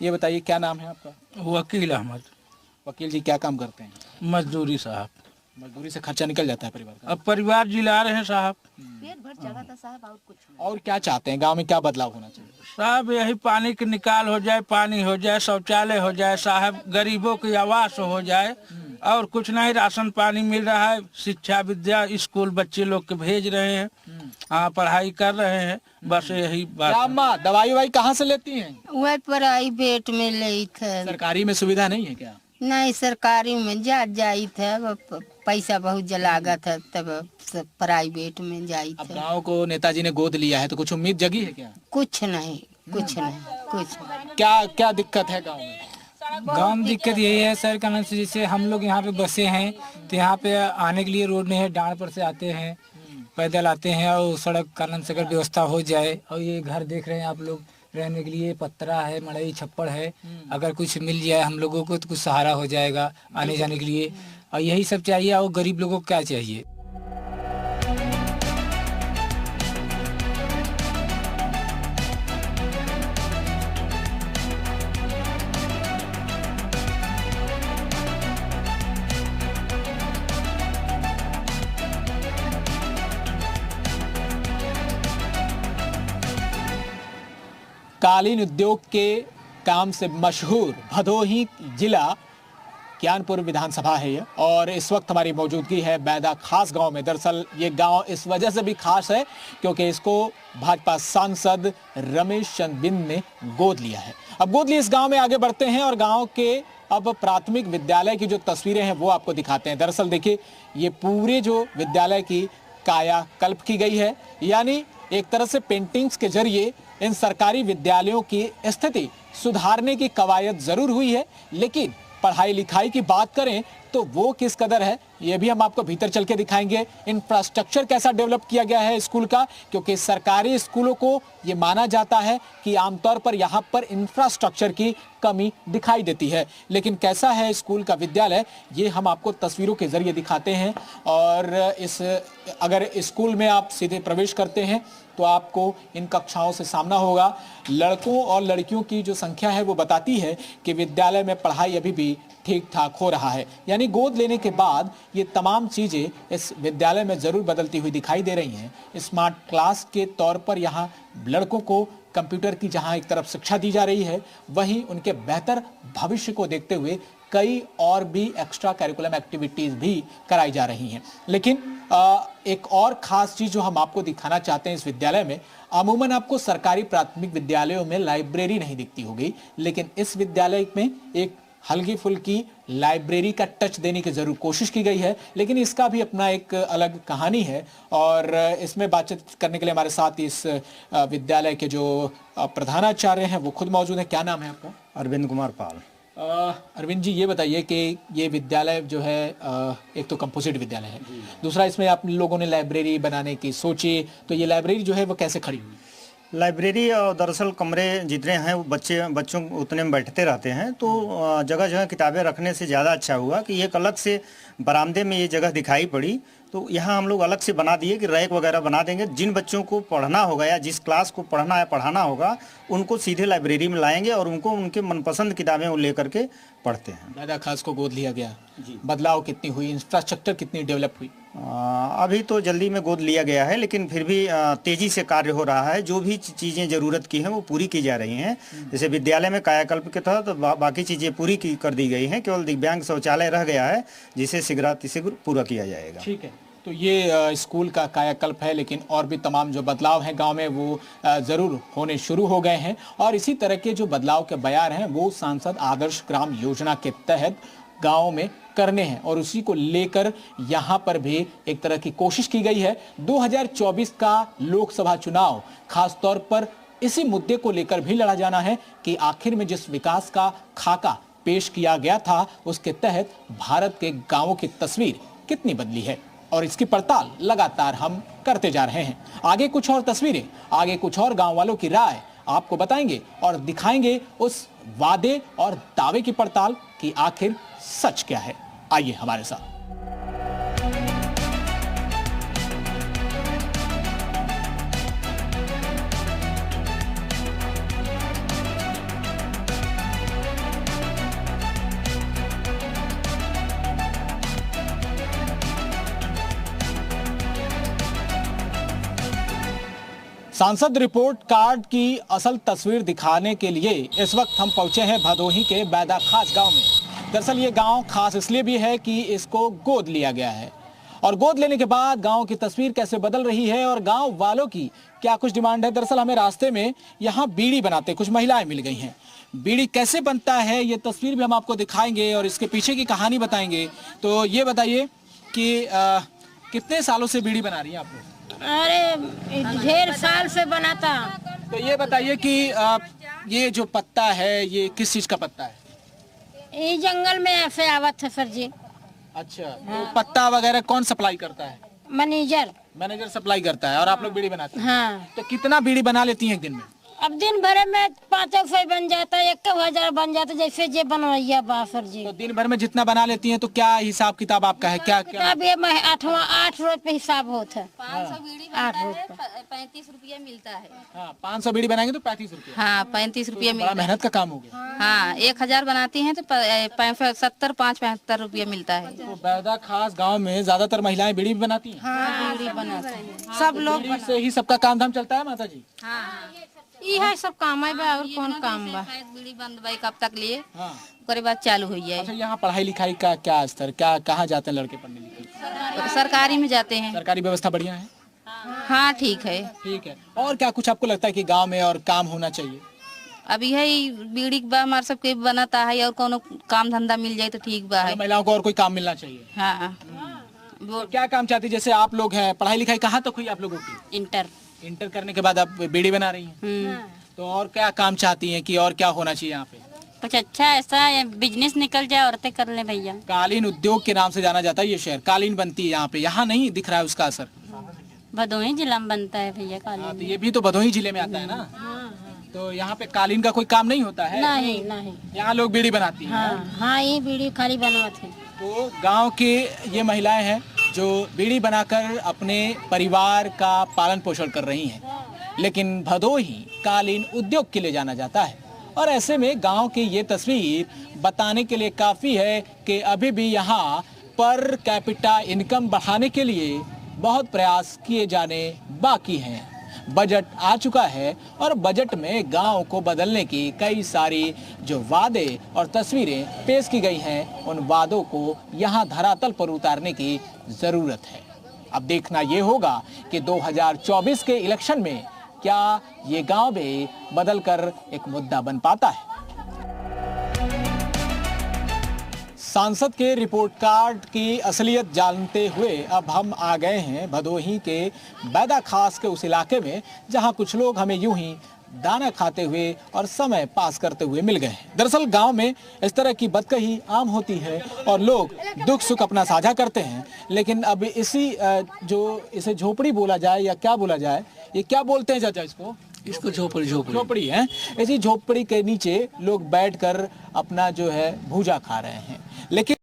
ये बताइए क्या नाम है आपका? वकील अहमद। वकील जी क्या काम करते हैं? मजदूरी साहब। मजदूरी से खर्चा निकल जाता है परिवार का? अब परिवार जिला रहे हैं साहब। पेट भर चढ़ा था साहब और कुछ नहीं। और क्या चाहते हैं, गांव में क्या बदलाव होना चाहिए? साहब यही पानी की निकाल हो जाए, पानी हो जाए, शौचालय हो जाए साहब, गरीबों की आवास हो जाए और कुछ नहीं। राशन पानी मिल रहा है, शिक्षा विद्या स्कूल बच्चे लोग के भेज रहे हैं, हाँ पढ़ाई कर रहे हैं, बस यही बात क्या है। अम्मा दवाई वाई कहाँ से लेती हैं? वह प्राइवेट में ले थे। सरकारी में सुविधा नहीं है क्या? नहीं सरकारी में जाई थे, पैसा बहुत जलागत है, तब सब प्राइवेट में जाई अब थे। गांव को नेताजी ने गोद लिया है तो कुछ उम्मीद जगी है क्या? कुछ नहीं, कुछ नहीं, कुछ नहीं। क्या क्या दिक्कत है गांव में? गाँव में दिक्कत यही है सर, कारण से जैसे हम लोग यहाँ पे बसे हैं तो यहाँ पे आने के लिए रोड नहीं है, डांड पर से आते हैं, पैदल आते हैं और सड़क कानून से अगर व्यवस्था हो जाए। और ये घर देख रहे हैं आप लोग, रहने के लिए पत्रा है, मड़ई छप्पड़ है, अगर कुछ मिल जाए हम लोगों को तो कुछ सहारा हो जाएगा आने जाने के लिए। और यही सब चाहिए। और गरीब लोगों को क्या चाहिए? कालीन उद्योग के काम से मशहूर भदोही जिला ज्ञानपुर विधानसभा है ये, और इस वक्त हमारी मौजूदगी है बैदा खास गांव में। दरअसल ये गांव इस वजह से भी खास है क्योंकि इसको भाजपा सांसद रमेश चंद्र बिंद ने गोद लिया है। अब गोद लिए इस गांव में आगे बढ़ते हैं और गांव के अब प्राथमिक विद्यालय की जो तस्वीरें हैं वो आपको दिखाते हैं। दरअसल देखिए ये पूरे जो विद्यालय की कायाकल्प की गई है, यानी एक तरह से पेंटिंग्स के जरिए इन सरकारी विद्यालयों की स्थिति सुधारने की कवायद जरूर हुई है, लेकिन पढ़ाई लिखाई की बात करें तो वो किस कदर है ये भी हम आपको भीतर चल के दिखाएंगे। इंफ्रास्ट्रक्चर कैसा डेवलप किया गया है स्कूल का, क्योंकि सरकारी स्कूलों को ये माना जाता है कि आमतौर पर यहाँ पर इंफ्रास्ट्रक्चर की कमी दिखाई देती है, लेकिन कैसा है स्कूल का विद्यालय ये हम आपको तस्वीरों के जरिए दिखाते हैं। और अगर स्कूल में आप सीधे प्रवेश करते हैं तो आपको इन कक्षाओं से सामना होगा। लड़कों और लड़कियों की जो संख्या है वो बताती है कि विद्यालय में पढ़ाई अभी भी ठीक ठाक हो रहा है, यानी गोद लेने के बाद ये तमाम चीजें इस विद्यालय में जरूर बदलती हुई दिखाई दे रही हैं। स्मार्ट क्लास के तौर पर यहाँ लड़कों को कंप्यूटर की जहां एक तरफ शिक्षा दी जा रही है, वहीं उनके बेहतर भविष्य को देखते हुए कई और भी एक्स्ट्रा करिकुलम एक्टिविटीज भी कराई जा रही हैं। लेकिन एक और खास चीज जो हम आपको दिखाना चाहते हैं इस विद्यालय में, अमूमन आपको सरकारी प्राथमिक विद्यालयों में लाइब्रेरी नहीं दिखती होगी, लेकिन इस विद्यालय में एक हल्की फुल्की लाइब्रेरी का टच देने की जरूर कोशिश की गई है, लेकिन इसका भी अपना एक अलग कहानी है। और इसमें बातचीत करने के लिए हमारे साथ इस विद्यालय के जो प्रधानाचार्य हैं वो खुद मौजूद हैं। क्या नाम है आपका? अरविंद कुमार पाल। अरविंद जी ये बताइए कि ये विद्यालय जो है एक तो कंपोजिट विद्यालय है, दूसरा इसमें आप लोगों ने लाइब्रेरी बनाने की सोची, तो ये लाइब्रेरी जो है वो कैसे खड़ी हुई? लाइब्रेरी दरअसल कमरे जितने हैं वो बच्चों उतने में बैठते रहते हैं, तो जगह जगह किताबें रखने से ज़्यादा अच्छा हुआ कि एक अलग से बरामदे में ये जगह दिखाई पड़ी, तो यहाँ हम लोग अलग से बना दिए कि रैक वगैरह बना देंगे। जिन बच्चों को पढ़ना होगा या जिस क्लास को पढ़ना है पढ़ाना होगा उनको सीधे लाइब्रेरी में लाएंगे और उनको उनके मनपसंद किताबें वो लेकर के पढ़ते हैं। बैदा खास को गोद लिया गया, बदलाव कितनी हुई, इंफ्रास्ट्रक्चर कितनी डेवलप हुई? अभी तो जल्दी में गोद लिया गया है, लेकिन फिर भी तेजी से कार्य हो रहा है। जो भी चीज़ें ज़रूरत की हैं वो पूरी की जा रही हैं। जैसे विद्यालय में कायाकल्प के तहत तो बाकी चीज़ें पूरी कर दी गई हैं, केवल दिव्यांग शौचालय रह गया है जिसे शीघ्र पूरा किया जाएगा। ठीक है, तो ये स्कूल का कायाकल्प है, लेकिन और भी तमाम जो बदलाव हैं गांव में वो ज़रूर होने शुरू हो गए हैं। और इसी तरह के जो बदलाव के बयार हैं वो सांसद आदर्श ग्राम योजना के तहत गाँव में करने हैं, और उसी को लेकर यहाँ पर भी एक तरह की कोशिश की गई है। 2024 का लोकसभा चुनाव खास तौर पर इसी मुद्दे को लेकर भी लड़ा जाना है कि आखिर में जिस विकास का खाका पेश किया गया था उसके तहत भारत के गांवों की तस्वीर कितनी बदली है, और इसकी पड़ताल लगातार हम करते जा रहे हैं। आगे कुछ और तस्वीरें, आगे कुछ और गांव वालों की राय आपको बताएंगे और दिखाएंगे उस वादे और दावे की पड़ताल कि आखिर सच क्या है। आइए हमारे साथ। सांसद रिपोर्ट कार्ड की असल तस्वीर दिखाने के लिए इस वक्त हम पहुंचे हैं भदोही के बैदा खास गांव में। दरअसल ये गांव खास इसलिए भी है कि इसको गोद लिया गया है और गोद लेने के बाद गांव की तस्वीर कैसे बदल रही है और गांव वालों की क्या कुछ डिमांड है। दरअसल हमें रास्ते में यहाँ बीड़ी बनाते कुछ महिलाएं मिल गई हैं। बीड़ी कैसे बनता है ये तस्वीर भी हम आपको दिखाएंगे और इसके पीछे की कहानी बताएंगे। तो ये बताइए कि कितने सालों से बीड़ी बना रही हैं आप लोग? अरे ढेर साल से बनाता। तो ये बताइए कि ये जो पत्ता है ये किस चीज का पत्ता है? ये जंगल में ऐसे आवत है सर जी। अच्छा, तो पत्ता वगैरह कौन सप्लाई करता है? मैनेजर सप्लाई करता है और आप लोग बीड़ी बनाते हैं। हाँ। तो कितना बीड़ी बना लेती हैं एक दिन में? अब दिन भर में 500 बन जाता है, 1000 बन जाता है, जैसे जे बनवाइया बा सर जी। तो दिन भर में जितना बना लेती हैं तो क्या हिसाब किताब आपका है? क्या क्या किताब ये 8 रोज पे हिसाब होता है। 500 बीड़ी 8 रोज बनाए पे 35 रुपया मिलता है। हाँ, 500 बीड़ी बनाएंगे तो 35 रुपये। हाँ 35 रुपया बड़ा मिलता है। मेहनत का काम हो गया। हाँ 1000 बनाती हैं तो 75 रुपया मिलता है। तो बैदा खास गांव में ज्यादातर महिलाएं बीड़ी भी बनाती हैं। हाँ, बीड़ी बनाते हैं। सब लोग बीड़ी से ही सबका काम धाम चलता है माता जी? ये है सब काम है बा और कौन काम बा। बीड़ी बंद भाई कब तक लिए हाँ। उसके बाद चालू हुई है। अच्छा, यहाँ पढ़ाई लिखाई का क्या स्तर, क्या कहाँ जाते हैं लड़के पढ़ने लिखने? सरकारी में जाते हैं। सरकारी व्यवस्था बढ़िया है? हाँ ठीक है। ठीक है। और क्या कुछ आपको लगता है कि गांव में और काम होना चाहिए? अभी है बीड़ी बा हमारे सबके बनाता है और कोनो काम धंधा मिल जाए तो ठीक बा है। महिलाओं को और कोई काम मिलना चाहिए। हाँ तो क्या काम चाहती है? जैसे आप लोग हैं, पढ़ाई लिखाई कहाँ तक हुई आप लोगों की? इंटर करने के बाद आप बीड़ी बना रही हैं। तो और क्या काम चाहती हैं कि और क्या होना चाहिए यहाँ पे? कुछ अच्छा ऐसा बिजनेस निकल जाए, औरतें कर ले भैया। कालीन उद्योग के नाम से जाना जाता है ये शहर। कालीन बनती है यहाँ पे, यहाँ नहीं दिख रहा है उसका असर। भदोही जिला में बनता है भैया कालीन। हाँ, तो ये भी तो भदोही जिले में आता है ना। तो यहाँ पे कालीन का कोई काम नहीं होता है? नहीं। यहाँ लोग बीड़ी बनाती हैं। हाँ ये बीड़ी खाली बनवाते हैं। तो गांव के ये महिलाएं हैं जो बीड़ी बनाकर अपने परिवार का पालन पोषण कर रही हैं, लेकिन भदोही कालीन उद्योग के लिए जाना जाता है। और ऐसे में गांव की ये तस्वीर बताने के लिए काफ़ी है कि अभी भी यहाँ पर कैपिटा इनकम बढ़ाने के लिए बहुत प्रयास किए जाने बाकी हैं। बजट आ चुका है और बजट में गांव को बदलने की कई सारी जो वादे और तस्वीरें पेश की गई हैं, उन वादों को यहाँ धरातल पर उतारने की ज़रूरत है। अब देखना ये होगा कि 2024 के इलेक्शन में क्या ये गांव भी बदलकर एक मुद्दा बन पाता है। सांसद के रिपोर्ट कार्ड की असलियत जानते हुए अब हम आ गए हैं भदोही के बैदा खास के उस इलाके में जहां कुछ लोग हमें यूं ही दाना खाते हुए और समय पास करते हुए मिल गए हैं। दरअसल गांव में इस तरह की बदकही आम होती है और लोग दुख सुख अपना साझा करते हैं, लेकिन अब इसे झोपड़ी बोला जाए या क्या बोला जाए, ये क्या बोलते हैं चाचा इसको झोपड़ी है। इसी झोपड़ी के नीचे लोग बैठकर अपना जो है भूजा खा रहे हैं। लेकिन